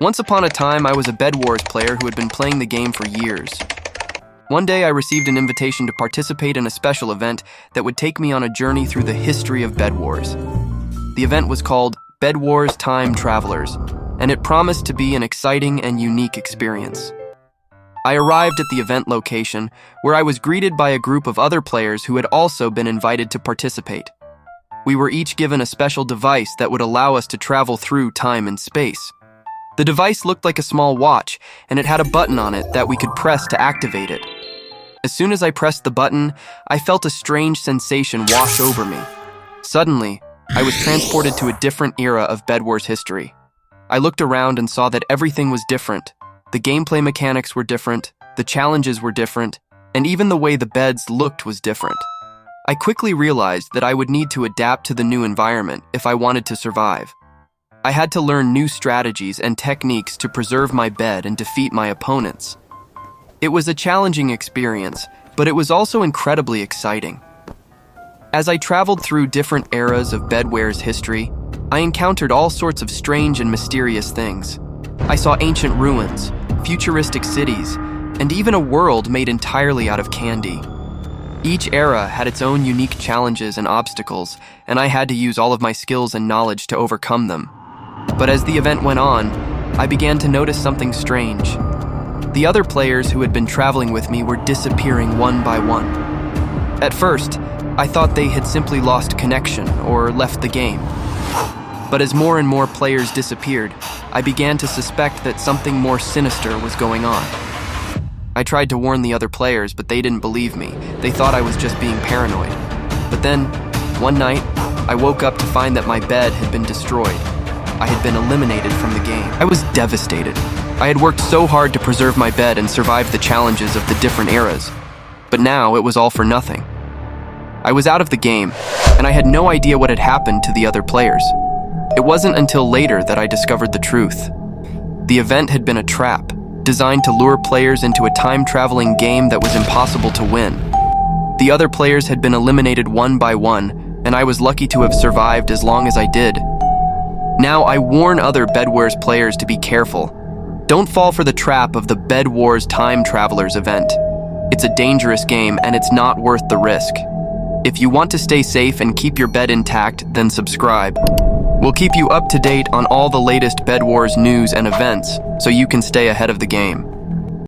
Once upon a time, I was a Bedwars player who had been playing the game for years. One day, I received an invitation to participate in a special event that would take me on a journey through the history of Bedwars. The event was called Bedwars Time Travelers, and it promised to be an exciting and unique experience. I arrived at the event location, where I was greeted by a group of other players who had also been invited to participate. We were each given a special device that would allow us to travel through time and space. The device looked like a small watch, and it had a button on it that we could press to activate it. As soon as I pressed the button, I felt a strange sensation wash over me. Suddenly, I was transported to a different era of Bedwars history. I looked around and saw that everything was different. The gameplay mechanics were different, the challenges were different, and even the way the beds looked was different. I quickly realized that I would need to adapt to the new environment if I wanted to survive. I had to learn new strategies and techniques to preserve my bed and defeat my opponents. It was a challenging experience, but it was also incredibly exciting. As I traveled through different eras of Bedwars history, I encountered all sorts of strange and mysterious things. I saw ancient ruins, futuristic cities, and even a world made entirely out of candy. Each era had its own unique challenges and obstacles, and I had to use all of my skills and knowledge to overcome them. But as the event went on, I began to notice something strange. The other players who had been traveling with me were disappearing one by one. At first, I thought they had simply lost connection or left the game. But as more and more players disappeared, I began to suspect that something more sinister was going on. I tried to warn the other players, but they didn't believe me. They thought I was just being paranoid. But then, one night, I woke up to find that my bed had been destroyed. I had been eliminated from the game. I was devastated. I had worked so hard to preserve my bed and survive the challenges of the different eras. But now it was all for nothing. I was out of the game, and I had no idea what had happened to the other players. It wasn't until later that I discovered the truth. The event had been a trap, designed to lure players into a time-traveling game that was impossible to win. The other players had been eliminated one by one, and I was lucky to have survived as long as I did. Now I warn other Bedwars players to be careful. Don't fall for the trap of the Bedwars Time Travelers event. It's a dangerous game, and it's not worth the risk. If you want to stay safe and keep your bed intact, then subscribe. We'll keep you up to date on all the latest Bedwars news and events, so you can stay ahead of the game.